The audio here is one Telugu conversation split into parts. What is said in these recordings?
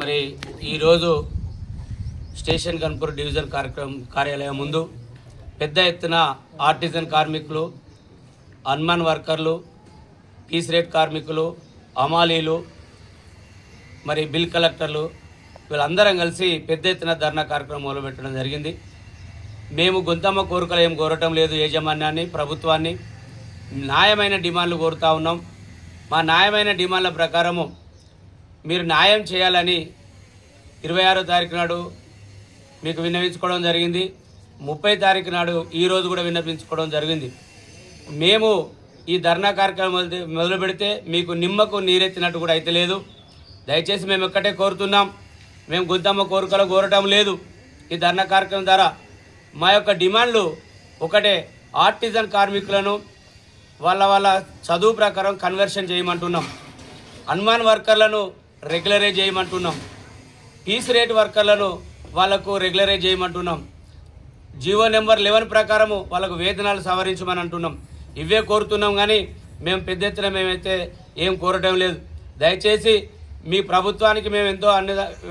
మరి ఈరోజు స్టేషన్ గన్పూర్ డివిజన్ కార్యాలయం ముందు పెద్ద ఎత్తున ఆర్టిజన్ కార్మికులు, అన్మాన్ వర్కర్లు, పీస్ రేట్ కార్మికులు, అమాలీలు, మరి బిల్ కలెక్టర్లు వీళ్ళందరం కలిసి పెద్ద ఎత్తున ధర్నా కార్యక్రమం మొదలుపెట్టడం జరిగింది. మేము గొంతమ్మ కోరికలు ఏం కోరటం లేదు, యాజమాన్యాన్ని, ప్రభుత్వాన్ని న్యాయమైన డిమాండ్లు కోరుతూ ఉన్నాం. మా న్యాయమైన డిమాండ్ల ప్రకారము మీరు న్యాయం చేయాలని 26వ తారీఖు నాడు మీకు విన్నవించుకోవడం జరిగింది. 30వ తారీఖు నాడు ఈరోజు కూడా విన్నవించుకోవడం జరిగింది. మేము ఈ ధర్నా కార్యక్రమం మొదలు పెడితే మీకు నిమ్మకు నీరెత్తినట్టు కూడా అయితే లేదు. దయచేసి మేము ఒక్కటే కోరుతున్నాం, మేము గొంతమ్మ కోరికలు కోరటం లేదు. ఈ ధర్నా కార్యక్రమం ద్వారా మా యొక్క డిమాండ్లు ఒకటే, ఆర్టిజన్ కార్మికులను వాళ్ళ చదువు ప్రకారం కన్వర్షన్ చేయమంటున్నాం, అన్మాన్ వర్కర్లను రెగ్యులరైజ్ చేయమంటున్నాం, పీస్ రేట్ వర్కర్లను వాళ్ళకు రెగ్యులరైజ్ చేయమంటున్నాం, జీవో నెంబర్ 11 ప్రకారము వాళ్ళకు వేతనాలు సవరించమని అంటున్నాం. ఇవే కోరుతున్నాం కానీ మేము పెద్ద ఎత్తున మేమైతే ఏం కోరటం లేదు. దయచేసి మీ ప్రభుత్వానికి మేము ఎంతో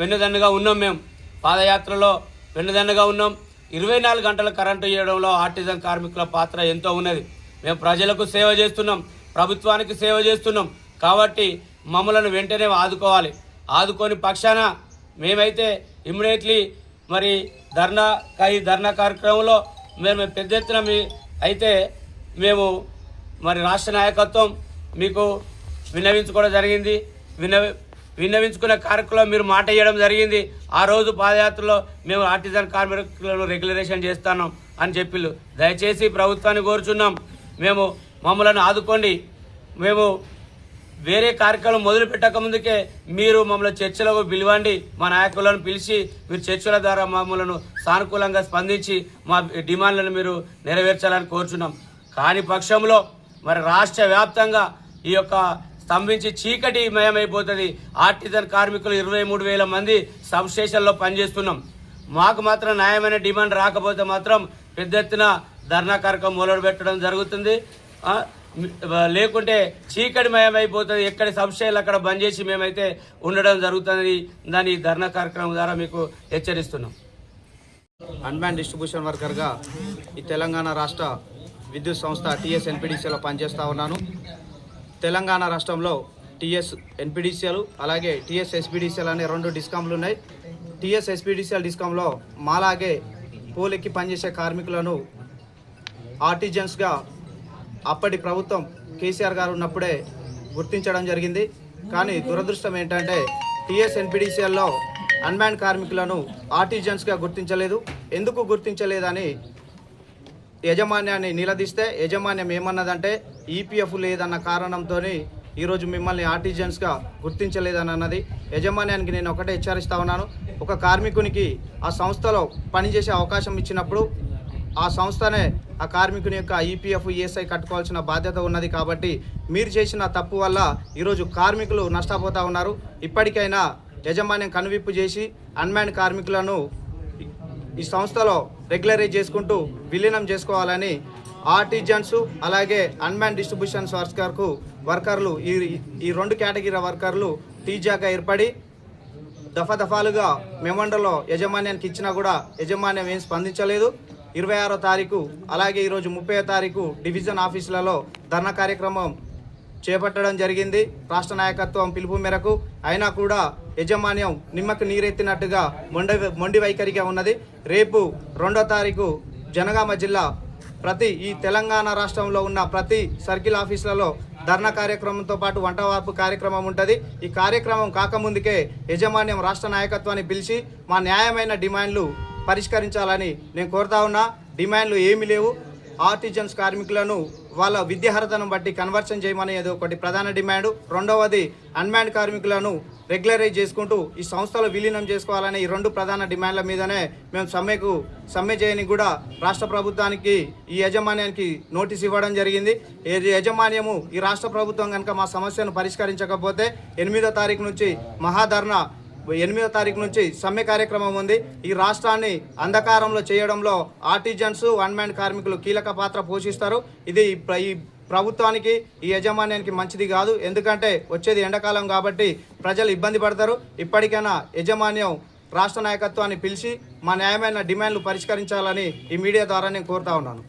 వెన్నుదన్నుగా ఉన్నాం. మేము పాదయాత్రలో వెన్నుదన్నుగా ఉన్నాం. 24 గంటల కరెంటు ఇవ్వడంలో ఆర్టిజన్ కార్మికుల పాత్ర ఎంతో ఉన్నది. మేము ప్రజలకు సేవ చేస్తున్నాం, ప్రభుత్వానికి సేవ చేస్తున్నాం. కాబట్టి మమ్మలను వెంటనే ఆదుకోవాలి. ఆదుకొని పక్షాన మేమైతే ఇమ్మీడియట్లీ మరి ధర్నా కార్యక్రమంలో మేము పెద్ద ఎత్తున అయితే మేము మరి రాష్ట్ర నాయకత్వం మీకు విన్నవించుకోవడం జరిగింది. విన్నవించుకునే కార్యక్రమంలో మీరు మాట ఇవ్వడం జరిగింది. ఆ రోజు పాదయాత్రలో మేము ఆర్టిజన్ కార్మికులను రెగ్యులరేషన్ చేస్తున్నాం అని చెప్పిళ్ళు. దయచేసి ప్రభుత్వాన్ని కోరుచున్నాం, మేము మమ్మల్ని ఆదుకోండి. మేము వేరే కార్యక్రమం మొదలు పెట్టక ముందుకే మీరు మమ్మల్ని చర్చలకు పిలవండి, మా నాయకులను పిలిచి మీరు చర్చల ద్వారా మమ్మల్ని సానుకూలంగా స్పందించి మా డిమాండ్లను మీరు నెరవేర్చాలని కోరుచున్నాం. కాని పక్షంలో మరి రాష్ట్ర వ్యాప్తంగా ఈ యొక్క స్తంభించి చీకటి మయమైపోతుంది. ఆర్టిజన్ కార్మికులు 23,000 మంది సబ్ స్టేషన్లో పనిచేస్తున్నాం. మాకు మాత్రం న్యాయమైన డిమాండ్ రాకపోతే మాత్రం పెద్ద ఎత్తున ధర్నా కార్యక్రమం మొదలు పెట్టడం జరుగుతుంది. లేకుంటే చీకటిమయమైపోతుంది. ఎక్కడి సబ్స్టేషన్లు అక్కడ బంద్ చేసి మేమైతే ఉండడం జరుగుతుంది. దాని ధర్నా కార్యక్రమం ద్వారా మీకు హెచ్చరిస్తున్నాం. అన్మ్యాన్ డిస్ట్రిబ్యూషన్ వర్కర్గా ఈ తెలంగాణ రాష్ట్ర విద్యుత్ సంస్థ టీఎస్ ఎన్పిడిసిఎల్లో పనిచేస్తూ ఉన్నాను. తెలంగాణ రాష్ట్రంలో టీఎస్ ఎన్పిడిసిఎల్ అలాగే టీఎస్ ఎస్పిడిసిఎల్ అనే 2 డిస్కామ్లు ఉన్నాయి. టీఎస్ ఎస్పిడిసిఎల్ డిస్కామ్లో మాలాగే పోలెక్కి పనిచేసే కార్మికులను ఆర్టిజన్స్గా అప్పటి ప్రభుత్వం కేసీఆర్ గారు ఉన్నప్పుడే గుర్తించడం జరిగింది. కానీ దురదృష్టం ఏంటంటే టీఎస్ ఎన్పిడిసిఎల్లో అన్మ్యాన్ కార్మికులను ఆర్టిజన్స్గా గుర్తించలేదు. ఎందుకు గుర్తించలేదని యజమాన్యాన్ని నిలదీస్తే యజమాన్యం ఏమన్నదంటే ఈపీఎఫ్ లేదన్న కారణంతో ఈరోజు మిమ్మల్ని ఆర్టిజన్స్గా గుర్తించలేదని అన్నది. యజమాన్యానికి నేను ఒకటే హెచ్చరిస్తా ఉన్నాను, ఒక కార్మికునికి ఆ సంస్థలో పనిచేసే అవకాశం ఇచ్చినప్పుడు ఆ సంస్థనే ఆ కార్మికుని యొక్క ఈపీఎఫ్ ఈఎస్ఐ కట్టుకోవాల్సిన బాధ్యత ఉన్నది. కాబట్టి మీరు చేసిన తప్పు వల్ల ఈరోజు కార్మికులు నష్టపోతూ ఉన్నారు. ఇప్పటికైనా యజమాన్యం కనువిప్పు చేసి అన్మ్యాన్ కార్మికులను ఈ సంస్థలో రెగ్యులరైజ్ చేసుకుంటూ విలీనం చేసుకోవాలని ఆర్టిజన్స్ అలాగే అన్మ్యాన్ డిస్ట్రిబ్యూషన్స్ వర్కర్లు ఈ 2 కేటగిరీ వర్కర్లు టీజాగా ఏర్పడి దఫాలుగా మెమండలో యజమాన్యానికి ఇచ్చినా కూడా యజమాన్యం ఏం స్పందించలేదు. 26వ తారీఖు అలాగే ఈరోజు 30వ తారీఖు డివిజన్ ఆఫీసులలో ధర్నా కార్యక్రమం చేపట్టడం జరిగింది రాష్ట్ర నాయకత్వం పిలుపు మేరకు. అయినా కూడా యజమాన్యం నిమ్మకు నీరెత్తినట్టుగా మొండి వైఖరిగా ఉన్నది. రేపు 2వ తారీఖు జనగామ జిల్లా ఈ తెలంగాణ రాష్ట్రంలో ఉన్న ప్రతి సర్కిల్ ఆఫీసులలో ధర్నా కార్యక్రమంతో పాటు వంట వార్పు కార్యక్రమం ఉంటుంది. ఈ కార్యక్రమం కాకముందుకే యజమాన్యం రాష్ట్ర నాయకత్వాన్ని పిలిచి మా న్యాయమైన డిమాండ్లు పరిష్కరించాలని నేను కోరుతా ఉన్నా. డిమాండ్లు ఏమీ లేవు. ఆర్టిజన్స్ కార్మికులను వాళ్ళ విద్యార్హతను బట్టి కన్వర్షన్ చేయమనేది ఒకటి ప్రధాన డిమాండ్. రెండవది అన్మ్యాన్డ్ కార్మికులను రెగ్యులరైజ్ చేసుకుంటూ ఈ సంస్థలో విలీనం చేసుకోవాలనే ఈ రెండు ప్రధాన డిమాండ్ల మీదనే మేము సమ్మె చేయని కూడా రాష్ట్ర ప్రభుత్వానికి ఈ యాజమాన్యానికి నోటీస్ ఇవ్వడం జరిగింది. యాజమాన్యము ఈ రాష్ట్ర ప్రభుత్వం కనుక మా సమస్యను పరిష్కరించకపోతే 8వ తారీఖు నుంచి మహాధర్నా 8వ తారీఖు నుంచి సమ్మె కార్యక్రమం ఉంది. ఈ రాష్ట్రాన్ని అంధకారంలో చేయడంలో ఆర్టిజన్స్ అన్మ్యాన్డ్ కార్మికులు కీలక పాత్ర పోషిస్తారు. ఇది ఈ ప్రభుత్వానికి ఈ యాజమాన్యానికి మంచిది కాదు. ఎందుకంటే వచ్చేది ఎండాకాలం కాబట్టి ప్రజలు ఇబ్బంది పడతారు. ఇప్పటికైనా యాజమాన్యం రాష్ట్ర నాయకత్వాన్ని పిలిచి మా న్యాయమైన డిమాండ్లు పరిష్కరించాలని ఈ మీడియా ద్వారా నేను కోరుతా ఉన్నాను.